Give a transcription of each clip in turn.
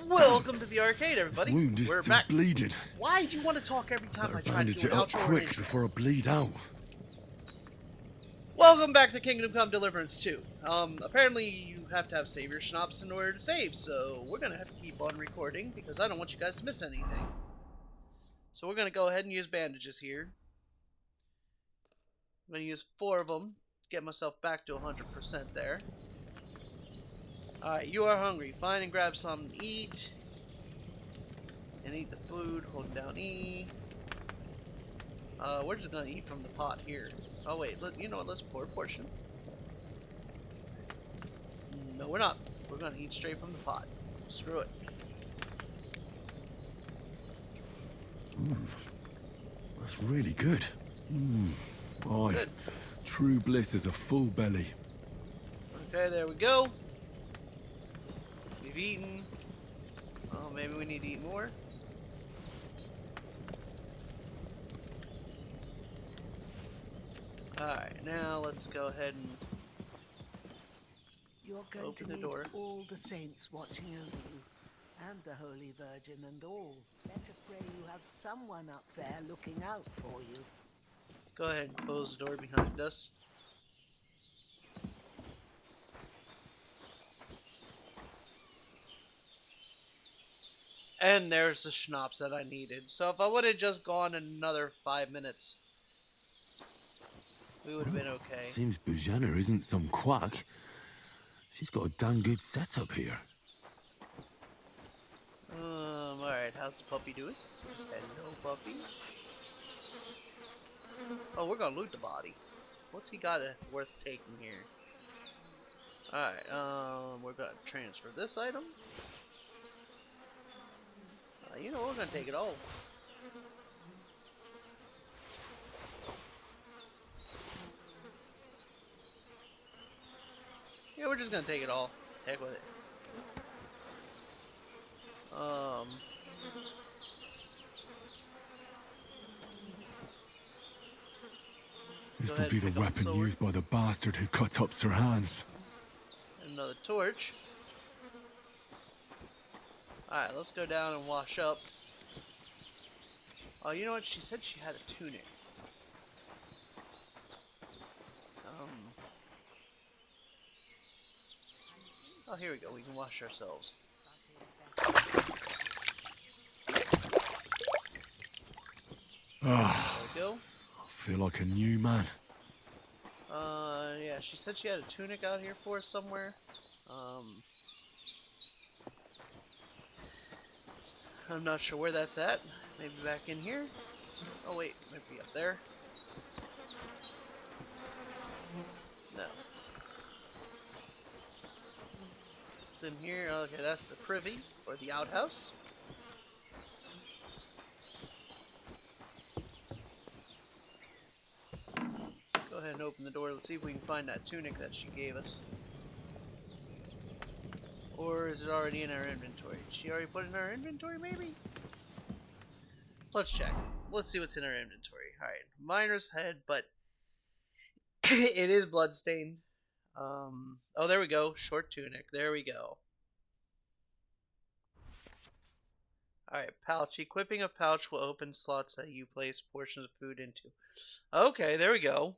Welcome to the arcade, everybody. Wound is We're still back. bleeding. Why do you want to talk every time Better I try to bandage do an it up outro or an quick intro? before I bleed out. Welcome back to Kingdom Come Deliverance 2. Apparently you have to have Savior Schnapps in order to save, so we're gonna have to keep on recording because I don't want you guys to miss anything. So we're gonna go ahead and use bandages here. I'm gonna use 4 of them to get myself back to 100% there. Alright, you are hungry. Find and grab something to eat. And eat the food, holding down E. We're just gonna eat from the pot here. Oh wait, look, you know what, let's pour a portion. No, we're not. We're gonna eat straight from the pot. Screw it. That's really good. Boy, Good. true bliss is a full belly. Okay, there we go. We've eaten. Oh, maybe we need to eat more. Alright, now let's go ahead and You're going open to the need door. all the saints watching over you, and the Holy Virgin and all. Better pray you have someone up there looking out for you. Let's go ahead and close the door behind us. And there's the schnapps that I needed. So if I would have just gone another 5 minutes, we would have been okay. Seems Bujana isn't some quack. She's got a damn good setup here. Alright, how's the puppy doing? Hello, puppy. Oh, we're gonna loot the body. What's he got worth taking here? Alright, we're gonna transfer this item. You know, we're gonna take it all. Yeah, we're just gonna take it all. Heck with it. This will be the weapon used by the bastard who cut up Sirhan's. Another torch. Alright, let's go down and wash up. Oh, you know what? She said she had a tunic. Oh, here we go. We can wash ourselves. Ah, There we go. I feel like a new man. Yeah, she said she had a tunic out here for us somewhere. I'm not sure where that's at. Maybe back in here? Oh wait, might be up there. No. It's in here. Okay, that's the privy, or the outhouse. Go ahead and open the door. Let's see if we can find that tunic that she gave us. Or is it already in our inventory? Did she already put it in our inventory, maybe? Let's check. Let's see what's in our inventory. Alright, miner's head, but it is bloodstained. Oh, there we go. Short tunic. There we go. Alright, pouch. Equipping a pouch will open slots that you place portions of food into. Okay, there we go.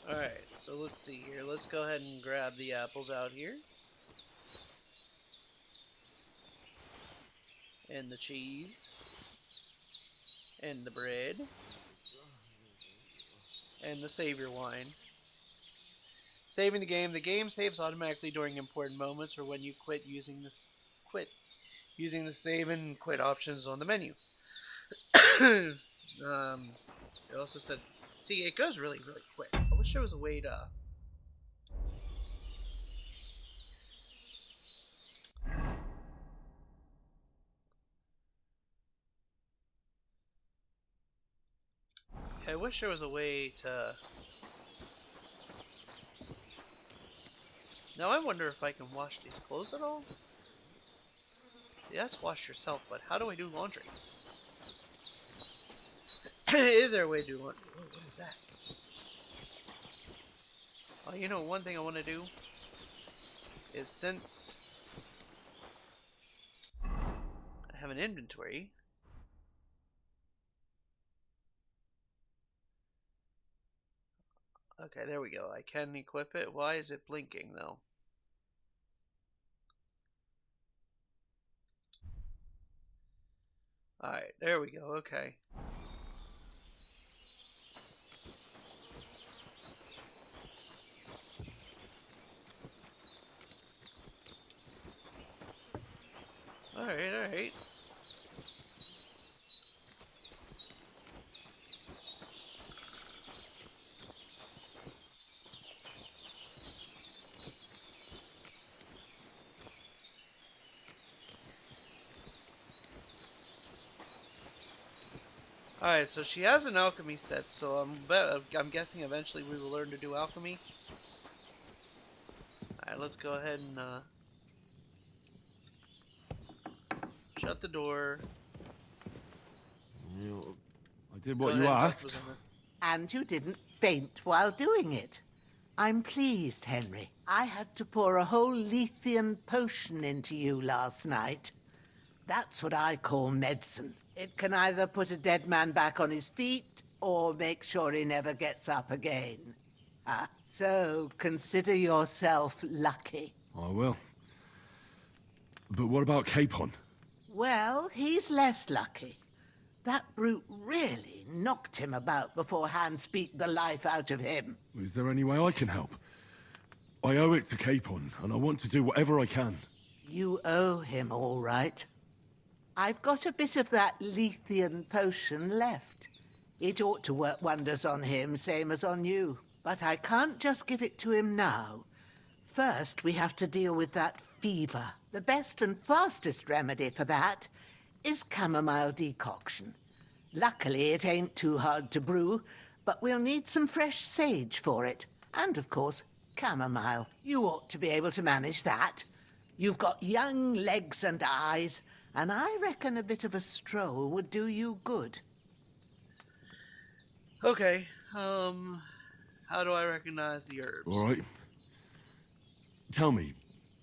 Alright, so let's see here. Let's go ahead and grab the apples out here. And the cheese. And the bread. And the savior wine. Saving the game. The game saves automatically during important moments or when you quit using the save and quit options on the menu. It also said, see, it goes really, really quick. I wish there was a way to... I wish there was a way to... Now I wonder if I can wash these clothes at all? See, that's wash yourself, but how do I do laundry? Is there a way to do one? Whoa, what is that? Oh, you know, one thing I want to do is since I have an inventory. Okay, there we go. I can equip it. Why is it blinking though? Alright, there we go. Okay. Alright, alright. Alright, so she has an alchemy set, so I'm guessing eventually we will learn to do alchemy. Alright, let's go ahead and shut the door. I did Let's what go you ahead and talk to asked. them. And you didn't faint while doing it. I'm pleased, Henry. I had to pour a whole Lethean potion into you last night. That's what I call medicine. It can either put a dead man back on his feet or make sure he never gets up again. So consider yourself lucky. I will. But what about Capon? Well, he's less lucky. That brute really knocked him about before Hans beat the life out of him. Is there any way I can help? I owe it to Capon, and I want to do whatever I can. You owe him, all right. I've got a bit of that Lethean potion left. It ought to work wonders on him, same as on you. But I can't just give it to him now. First, we have to deal with that fever. The best and fastest remedy for that is chamomile decoction. Luckily, it ain't too hard to brew, but we'll need some fresh sage for it. And, of course, chamomile. You ought to be able to manage that. You've got young legs and eyes, and I reckon a bit of a stroll would do you good. Okay, how do I recognize the herbs? All right. Tell me,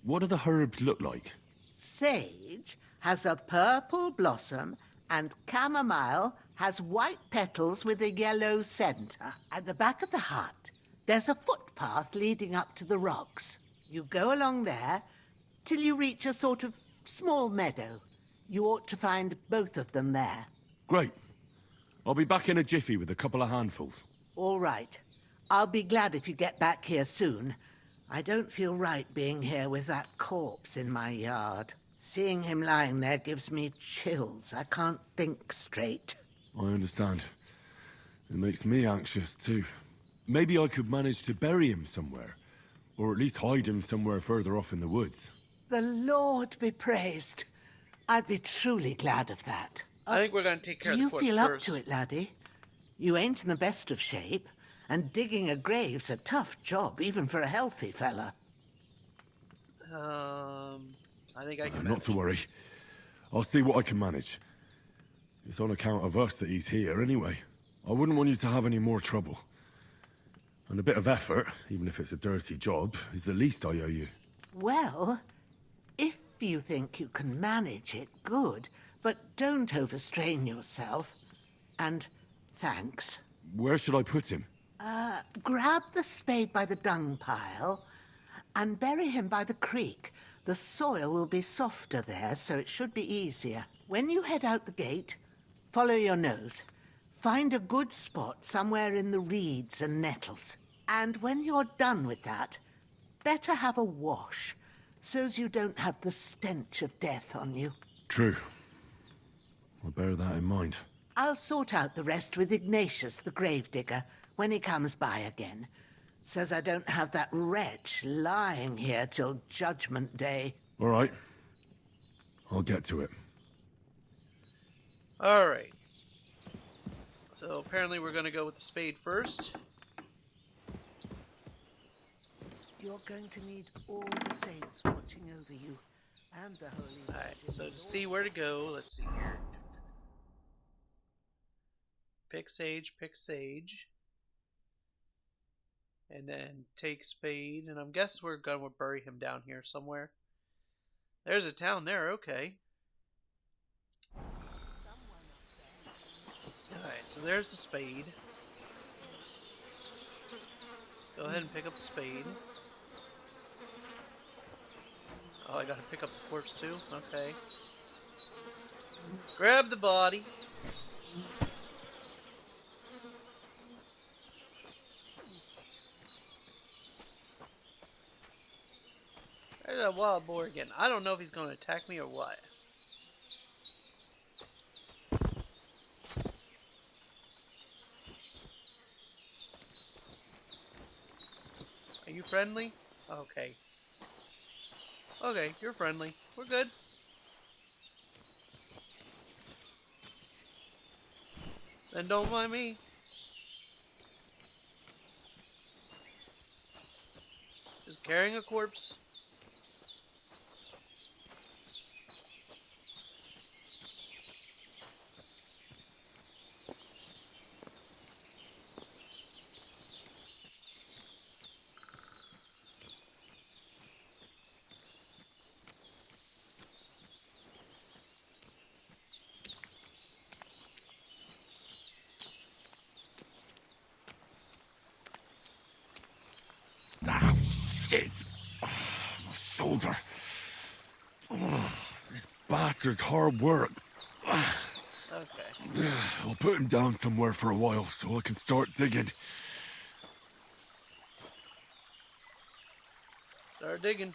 what do the herbs look like? Sage has a purple blossom, and chamomile has white petals with a yellow center. At the back of the hut, there's a footpath leading up to the rocks. You go along there till you reach a sort of small meadow. You ought to find both of them there. Great. I'll be back in a jiffy with a couple of handfuls. All right. I'll be glad if you get back here soon. I don't feel right being here with that corpse in my yard. Seeing him lying there gives me chills. I can't think straight. I understand. It makes me anxious, too. Maybe I could manage to bury him somewhere. Or at least hide him somewhere further off in the woods. The Lord be praised. I'd be truly glad of that. I think we're going to take care of the Do you corpse feel first. up to it, laddie? You ain't in the best of shape, and digging a grave's a tough job, even for a healthy fella. I think I can Not manage. to worry. I'll see what I can manage. It's on account of us that he's here, anyway. I wouldn't want you to have any more trouble. And a bit of effort, even if it's a dirty job, is the least I owe you. Well, if you think you can manage it, good. But don't overstrain yourself. And thanks. Where should I put him? Grab the spade by the dung pile and bury him by the creek. The soil will be softer there, so it should be easier. When you head out the gate, follow your nose. Find a good spot somewhere in the reeds and nettles. And when you're done with that, better have a wash, so's you don't have the stench of death on you. True. I'll bear that in mind. I'll sort out the rest with Ignatius, the gravedigger, when he comes by again, so's I don't have that wretch lying here till Judgment Day. All right. I'll get to it. Alright. So apparently we're going to go with the spade first. You're going to need all the saints watching over you, and the Holy Alright, Virgin so and to see all- where to go, let's see here. pick sage, pick sage. And then take spade. And I'm guessing we're going to bury him down here somewhere. There's a town there, okay. Alright, so there's the spade. Go ahead and pick up the spade. Oh, I gotta pick up the corpse too? Okay. Grab the body. There's that wild boar again. I don't know if he's gonna attack me or what. Are you friendly? Okay. Okay, you're friendly. We're good. Then don't mind me. Just carrying a corpse. Ah, shit! Oh, my shoulder. Oh, this bastard's hard work. Okay. I'll put him down somewhere for a while so I can start digging. Start digging.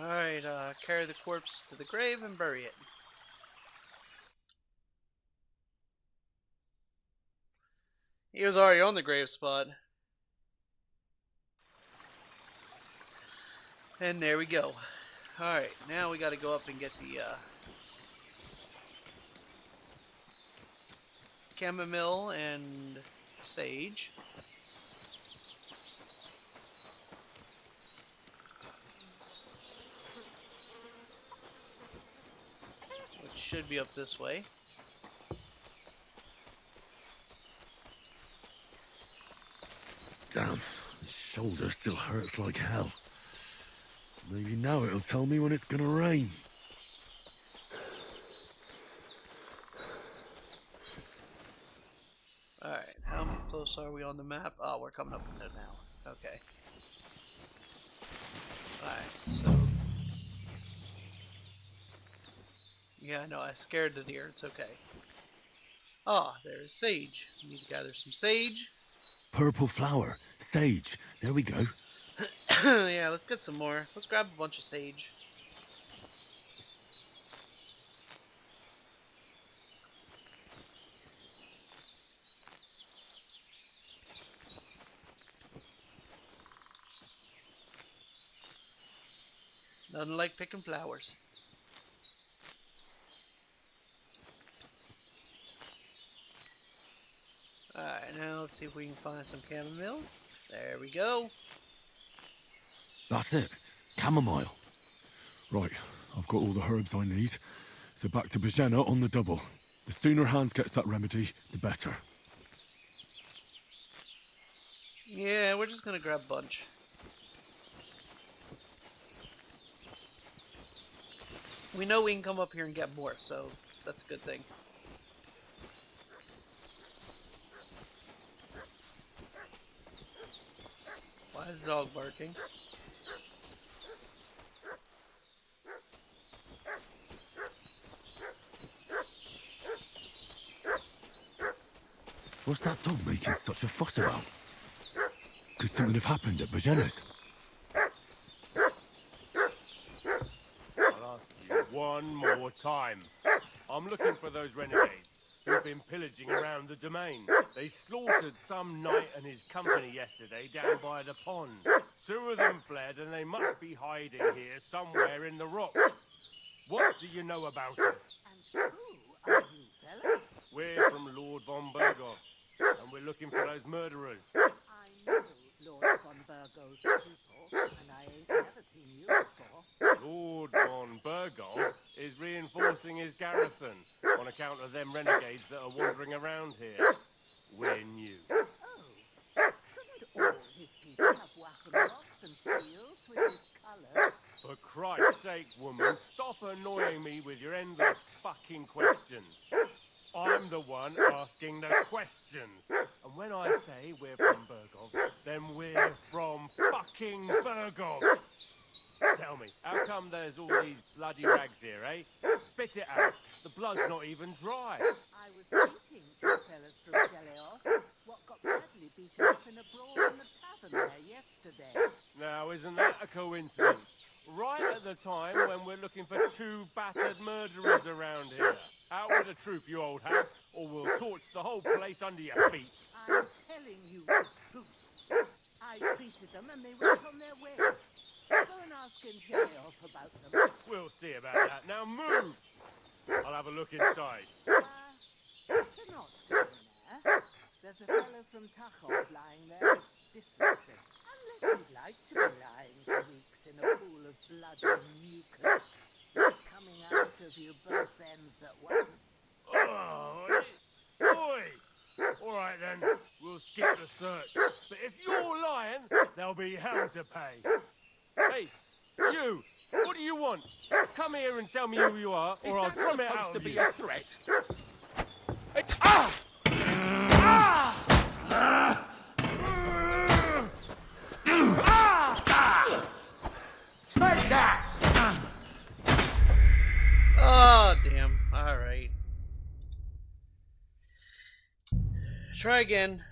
Alright, carry the corpse to the grave and bury it. He was already on the grave spot. And there we go. Alright, now we gotta go up and get the chamomile and sage. Which should be up this way. Damn, my shoulder still hurts like hell. Maybe now it'll tell me when it's gonna rain. Alright, how close are we on the map? Oh, we're coming up with it now. Okay. Alright, so... Yeah, I know, I scared the deer. It's okay. Ah, there's sage. We need to gather some sage. Purple flower, sage, there we go. Yeah, let's get some more. Let's grab a bunch of sage. Nothing like picking flowers. Alright, now let's see if we can find some chamomile. There we go. That's it, chamomile. Right, I've got all the herbs I need, so back to Bajena on the double. The sooner Hans gets that remedy, the better. Yeah, we're just gonna grab a bunch. We know we can come up here and get more, so that's a good thing. Why is the dog barking? What's that dog making such a fuss about? Could something have happened at Bajena's? I'll ask you one more time. I'm looking for those renegades who've been pillaging around the domain. They slaughtered some knight and his company yesterday down by the pond. 2 of them fled and they must be hiding here somewhere in the rocks. What do you know about them? And who are you, fella? We're from Lord von Berghoff, and we're looking for those murderers. I know Lord von Burgo's people, and I ain't never seen you before. Lord von Burgov is reinforcing his garrison on account of them renegades that are wandering around here. We're new. Oh, shouldn't all his people have whack-a-mops and shields with his colours? For Christ's sake, woman, stop annoying me with your endless fucking questions. I'm the one asking the questions. And when I say we're from Burgov, then we're from fucking Burgov. Tell me, how come there's all these bloody rags here, eh? Spit it out. The blood's not even dry. I was meeting two fellas from Deliverance, what got badly beaten up in a brawl in the tavern there yesterday. Now, isn't that a coincidence? Right at the time when we're looking for two battered murderers around here. Out with the truth, you old hag, or we'll torch the whole place under your feet. I'm telling you the truth. I treated them and they went on their way. Go and ask Angelios about them. We'll see about that. Now move! I'll have a look inside. Better not go in there. There's a fellow from Tachov lying there with dysentery. Unless he'd like to be lying for weeks in a pool of blood and mucus, coming out of you both ends at once. Oh, oi! All right then, we'll skip the search. But if you're lying, there'll be hell to pay. Hey, you! What do you want? Come here and tell me who you are, or I'll drum it out of you. a threat? Take that! Oh, damn. Alright. Try again.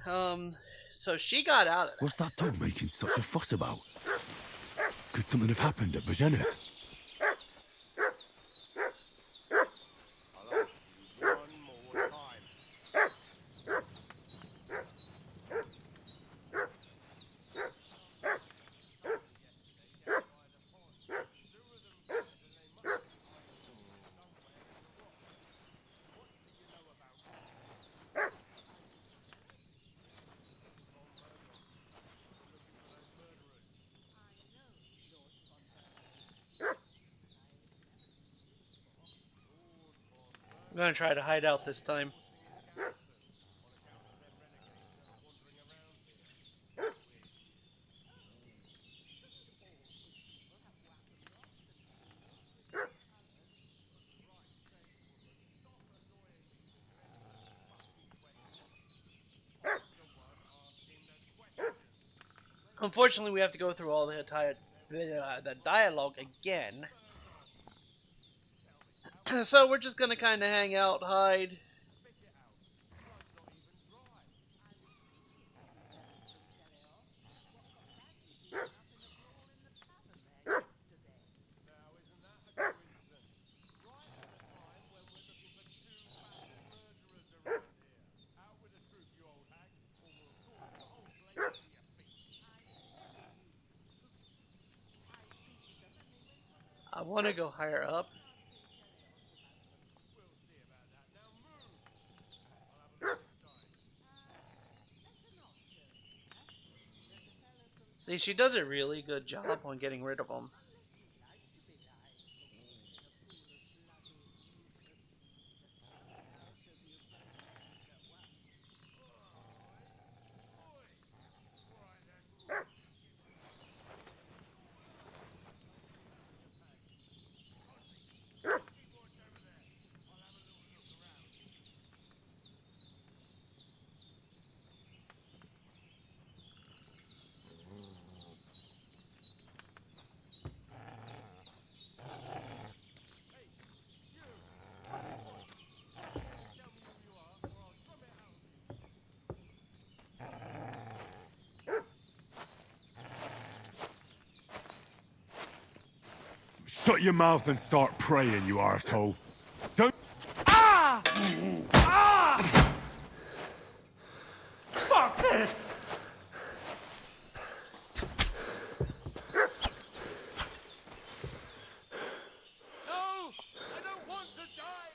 So she got out of that. What's that dog making such a fuss about? Could something have happened at Bajena's? I'll ask you one more time. I'm gonna try to hide out this time. Unfortunately, we have to go through all the dialogue again. So we're just gonna kind of hang out, hide. I want to go higher up. See, she does a really good job on getting rid of them. Shut your mouth and start praying, you arsehole. Don't... Fuck this! No! I don't want to die!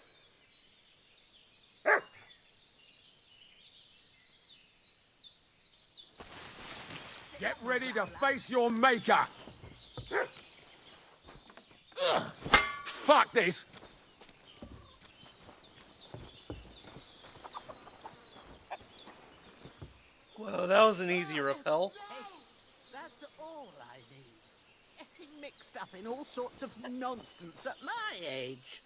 Get ready to face your maker! Ugh. Fuck this! Well, that was an easy repel. That's all I need. Getting mixed up in all sorts of nonsense at my age.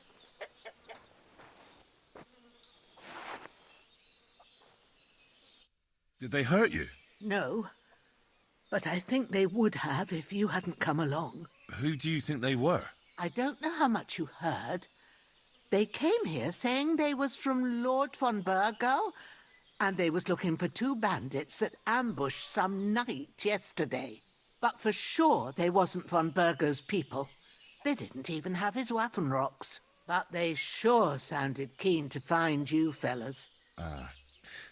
Did they hurt you? No, but I think they would have if you hadn't come along. Who do you think they were? I don't know how much you heard. They came here saying they was from Lord von Burgo, and they was looking for 2 bandits that ambushed some knight yesterday. But for sure they wasn't von Burgo's people. They didn't even have his Waffenrocks. But they sure sounded keen to find you fellas.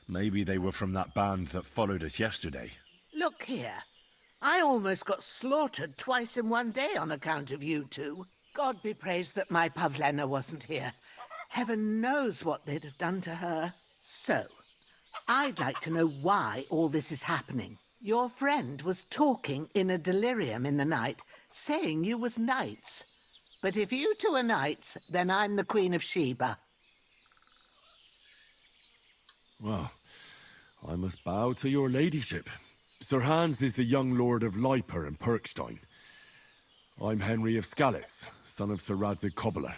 Maybe they were from that band that followed us yesterday. Look here. I almost got slaughtered twice in one day on account of you two. God be praised that my Pavlena wasn't here. Heaven knows what they'd have done to her. So, I'd like to know why all this is happening. Your friend was talking in a delirium in the night, saying you was knights. But if you two are knights, then I'm the Queen of Sheba. Well, I must bow to your ladyship. Sir Hans is the young lord of Leiper and Perkstein. I'm Henry of Skalitz, son of Sir Radzig Cobbler,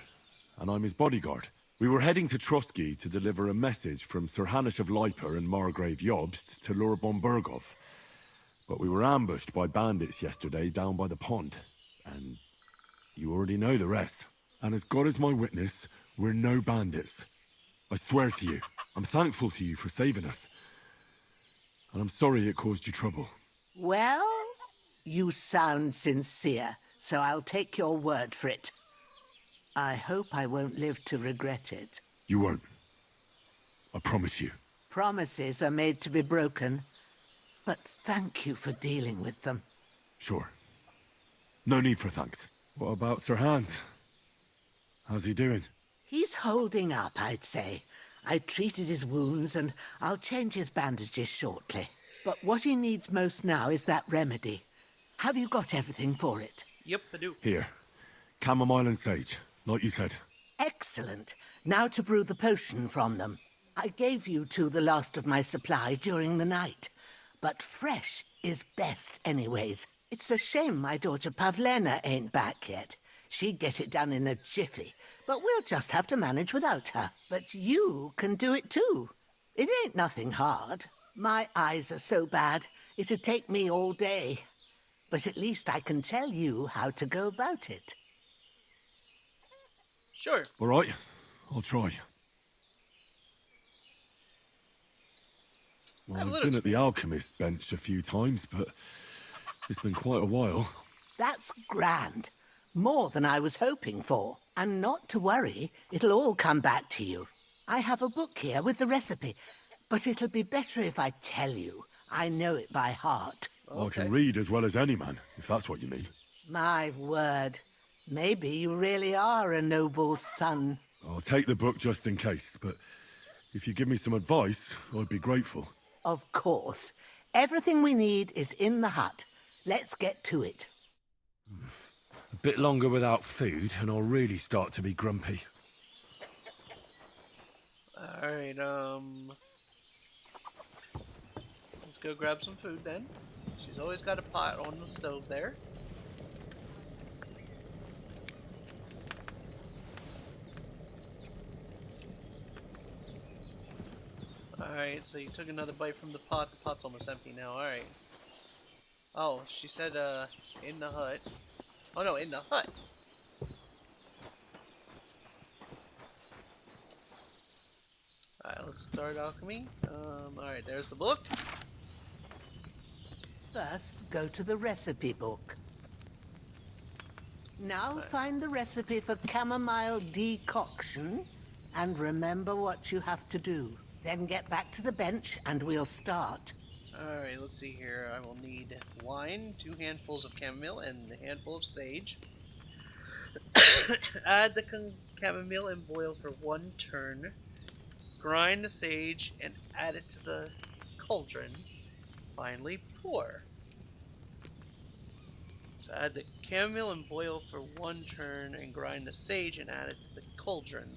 and I'm his bodyguard. We were heading to Trusky to deliver a message from Sir Hanish of Leiper and Margrave Jobst to Lord Bombergov. But we were ambushed by bandits yesterday down by the pond, and you already know the rest. And as God is my witness, we're no bandits. I swear to you, I'm thankful to you for saving us. And I'm sorry it caused you trouble. Well, you sound sincere, so I'll take your word for it. I hope I won't live to regret it. You won't. I promise you. Promises are made to be broken, but thank you for dealing with them. Sure. No need for thanks. What about Sir Hans? How's he doing? He's holding up, I'd say. I treated his wounds and I'll change his bandages shortly. But what he needs most now is that remedy. Have you got everything for it? Yep, I do. Here. Chamomile and sage, like you said. Excellent. Now to brew the potion from them. I gave you two the last of my supply during the night. But fresh is best anyways. It's a shame my daughter Pavlena ain't back yet. She'd get it done in a jiffy, but we'll just have to manage without her. But you can do it too. It ain't nothing hard. My eyes are so bad, it'd take me all day. But at least I can tell you how to go about it. Sure. All right, I'll try. Well, Have a I've little been at the experience. alchemist bench a few times, but it's been quite a while. That's grand. More than I was hoping for. And not to worry, it'll all come back to you. I have a book here with the recipe, but it'll be better if I tell you. I know it by heart. I can read as well as any man, if that's what you mean. My word. Maybe you really are a noble son. I'll take the book just in case, but if you give me some advice, I'd be grateful. Of course. Everything we need is in the hut. Let's get to it. A bit longer without food, and I'll really start to be grumpy. Alright, let's go grab some food then. She's always got a pot on the stove there. Alright, so you took another bite from the pot. The pot's almost empty now, alright. Oh, she said, in the hut. Oh no, in the hut. Alright, let's start alchemy. Alright, there's the book. First, go to the recipe book. Now find the recipe for chamomile decoction and remember what you have to do. Then get back to the bench and we'll start. Alright, let's see here. I will need wine, 2 handfuls of chamomile, and a handful of sage. Add the chamomile and boil for 1 turn. Grind the sage and add it to the cauldron. Finally, pour. So add the chamomile and boil for 1 turn, and grind the sage and add it to the cauldron.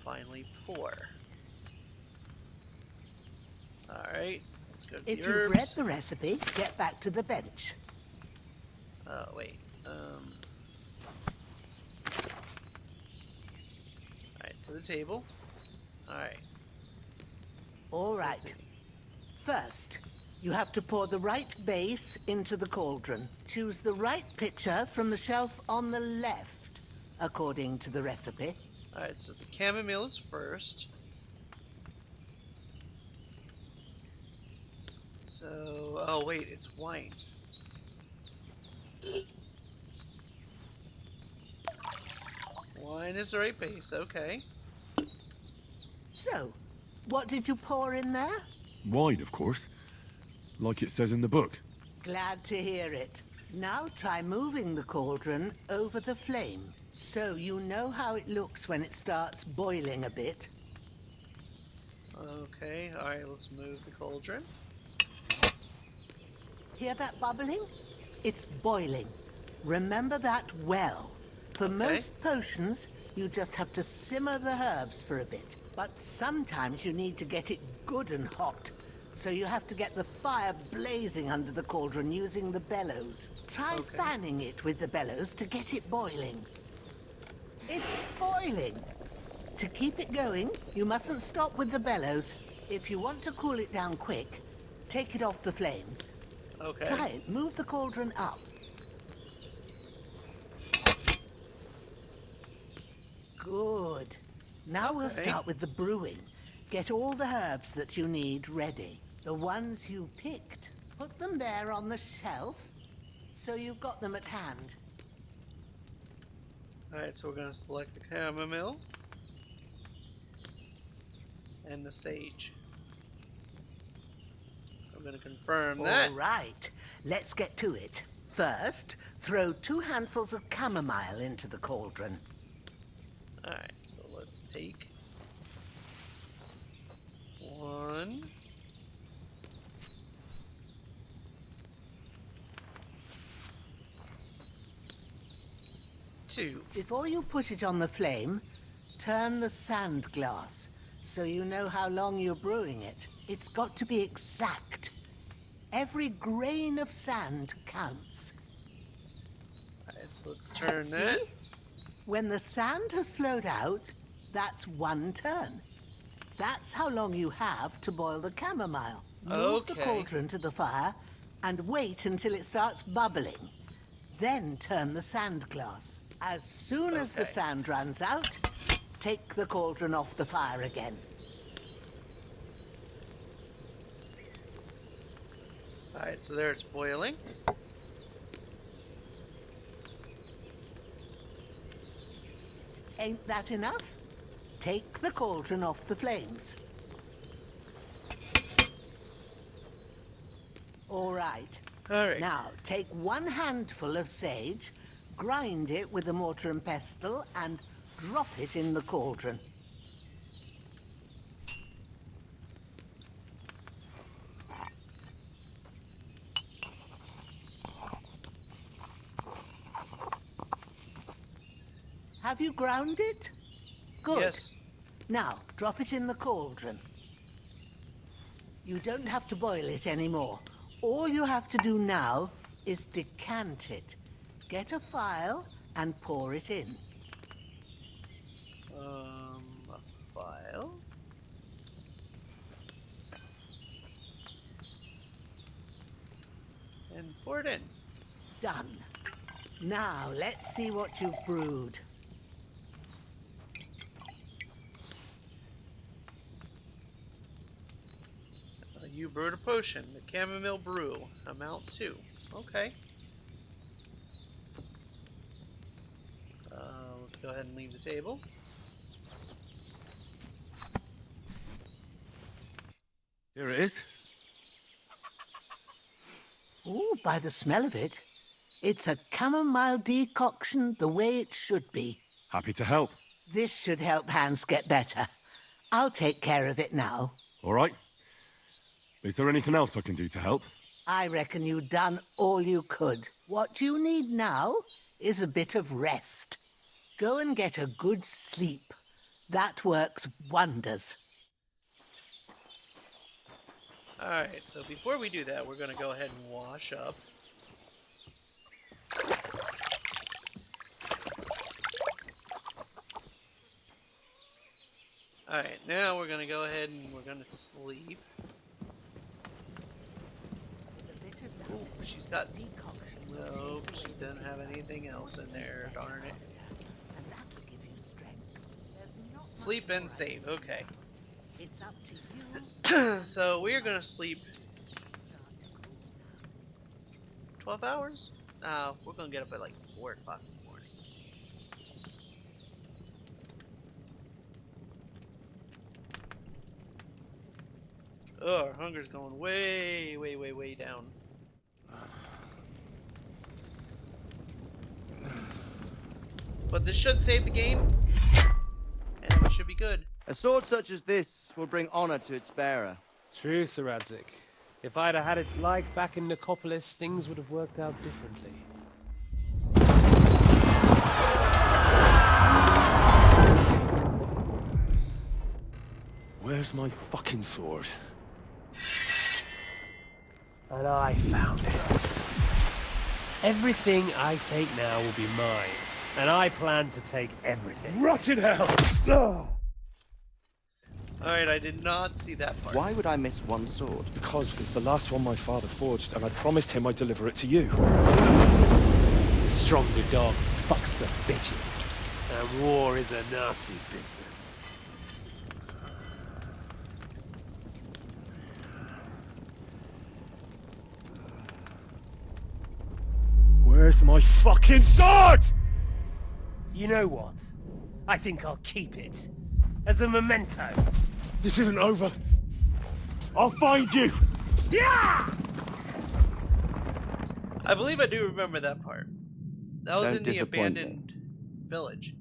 Finally pour. Alright, let's go to the If you've read herbs. the recipe, get back to the bench. Oh, wait. Alright, to the table. Alright. All Let's right. see. First, you have to pour the right base into the cauldron. Choose the right pitcher from the shelf on the left, according to the recipe. Alright, so the chamomile is first. So, oh wait, it's wine. Wine is the right base, okay. So, what did you pour in there? Wine, of course. Like it says in the book. Glad to hear it. Now try moving the cauldron over the flame, so you know how it looks when it starts boiling a bit. Okay, alright, let's move the cauldron. Hear that bubbling? It's boiling. Remember that well. For most potions, you just have to simmer the herbs for a bit. But sometimes you need to get it good and hot. So you have to get the fire blazing under the cauldron using the bellows. Try fanning it with the bellows to get it boiling. It's boiling! To keep it going, you mustn't stop with the bellows. If you want to cool it down quick, take it off the flames. Okay. Try it. Move the cauldron up. Good. Now we'll start with the brewing. Get all the herbs that you need ready. The ones you picked. Put them there on the shelf, so you've got them at hand. Alright, so we're going to select the chamomile and the sage. I'm going to confirm that. All right. Let's get to it. First, throw 2 handfuls of chamomile into the cauldron. Alright, so let's take 1. Two. Before you put it on the flame, turn the sand glass so you know how long you're brewing it. It's got to be exact. Every grain of sand counts. Alright, so let's turn See? that. When the sand has flowed out, that's 1 turn. That's how long you have to boil the chamomile. Move the Okay. cauldron to the fire and wait until it starts bubbling. Then turn the sand glass. As soon as the Okay. sand runs out, take the cauldron off the fire again. Alright, so there it's boiling. Ain't that enough? Take the cauldron off the flames. All right. Alright. Now, take 1 handful of sage, grind it with a mortar and pestle, and drop it in the cauldron. Have you ground it? Good. Yes. Now, drop it in the cauldron. You don't have to boil it anymore. All you have to do now is decant it. Get a phial and pour it in. A file. And pour it in. Done. Now, let's see what you've brewed. You brewed a potion, the chamomile brew, amount 2. Okay. Let's go ahead and leave the table. Here it is. Ooh, by the smell of it, it's a chamomile decoction the way it should be. Happy to help. This should help Hans get better. I'll take care of it now. All right. Is there anything else I can do to help? I reckon you've done all you could. What you need now is a bit of rest. Go and get a good sleep. That works wonders. Alright, so before we do that, we're going to go ahead and wash up. Alright, now we're going to go ahead and we're going to sleep. Ooh, she's got... Nope, she doesn't have anything else in there, darn it. Sleep and save, okay. It's up to you. So we're going to sleep 12 hours? No, we're going to get up at like 4 o'clock in the morning. Oh, our hunger's going way, way, way, way down. But this should save the game, and we should be good. A sword such as this will bring honor to its bearer. True, Sir Radzik. If I'd have had its like back in Nicopolis, things would have worked out differently. Where's my fucking sword? And I found it. Everything I take now will be mine, and I plan to take everything. Rotted hell! Alright, I did not see that part. Why would I miss one sword? Because it's the last one my father forged, and I promised him I'd deliver it to you. The stronger dog fucks the bitches, and war is a nasty business. Where's my fucking sword? You know what? I think I'll keep it. As a memento. This isn't over. I'll find you! Yeah! I believe I do remember that part. That was Don't in the disappoint abandoned village.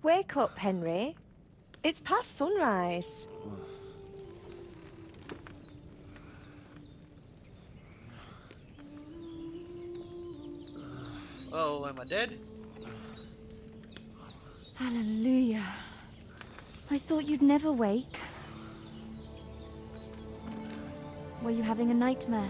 Wake up, Henry. It's past sunrise. Oh, am I dead? Hallelujah. I thought you'd never wake. Were you having a nightmare?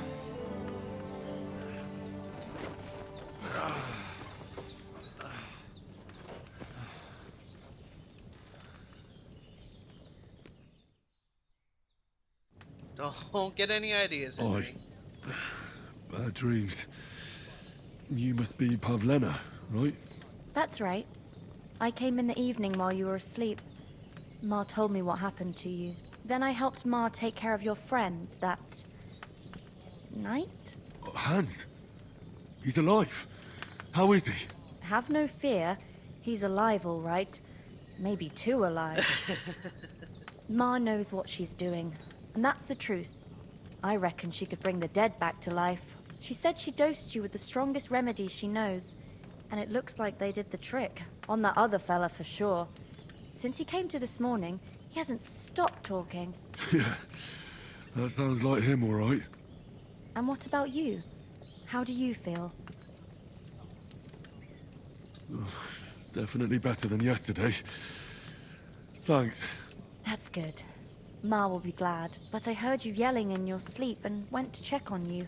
Don't get any ideas, Henry. Bad dreams. You must be Pavlena, right? That's right. I came in the evening while you were asleep. Ma told me what happened to you. Then I helped Ma take care of your friend that night? Oh, Hans. He's alive. How is he? Have no fear. He's alive, all right. Maybe too alive. Ma knows what she's doing, and that's the truth. I reckon she could bring the dead back to life. She said she dosed you with the strongest remedies she knows, and it looks like they did the trick. On that other fella for sure. Since he came to this morning, he hasn't stopped talking. Yeah, that sounds like him, all right. And what about you? How do you feel? Definitely better than yesterday. Thanks. That's good. Ma will be glad, but I heard you yelling in your sleep and went to check on you.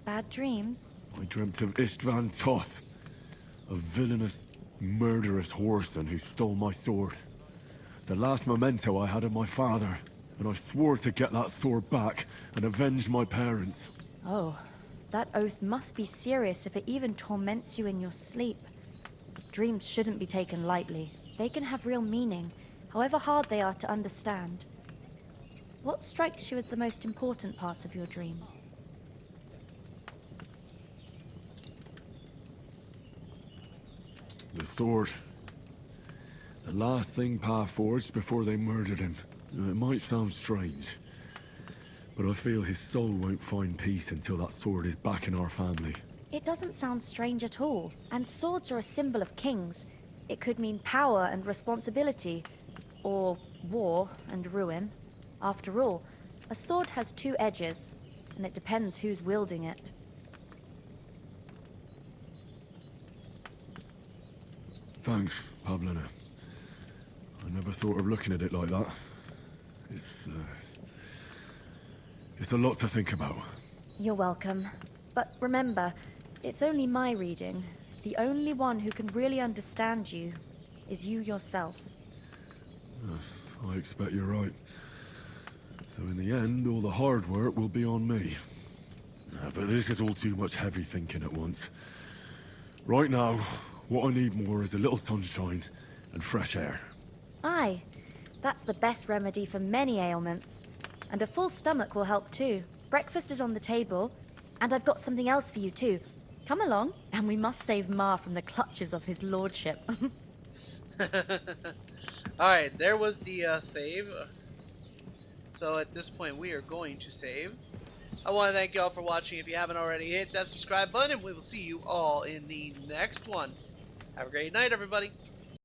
Bad dreams? I dreamt of Istvan Toth, a villainous, murderous whoreson who stole my sword. The last memento I had of my father, and I swore to get that sword back and avenge my parents. Oh, that oath must be serious if it even torments you in your sleep. Dreams shouldn't be taken lightly. They can have real meaning, however hard they are to understand. What strikes you as the most important part of your dream? The sword. The last thing Pa forged before they murdered him. It might sound strange, but I feel his soul won't find peace until that sword is back in our family. It doesn't sound strange at all, and swords are a symbol of kings. It could mean power and responsibility, or war and ruin. After all, a sword has two edges. and it depends who's wielding it. Thanks, Pablina. I never thought of looking at it like that. It's a lot to think about. You're welcome. But remember, it's only my reading. The only one who can really understand you is you yourself. I expect you're right. So in the end, all the hard work will be on me. But this is all too much heavy thinking at once. Right now, what I need more is a little sunshine and fresh air. Aye, that's the best remedy for many ailments. And a full stomach will help too. Breakfast is on the table, and I've got something else for you too. Come along, and we must save Ma from the clutches of his lordship. Alright, there was the save. So at this point we are going to save. I want to thank you all for watching. If you haven't already, hit that subscribe button, and we will see you all in the next one. Have a great night, everybody.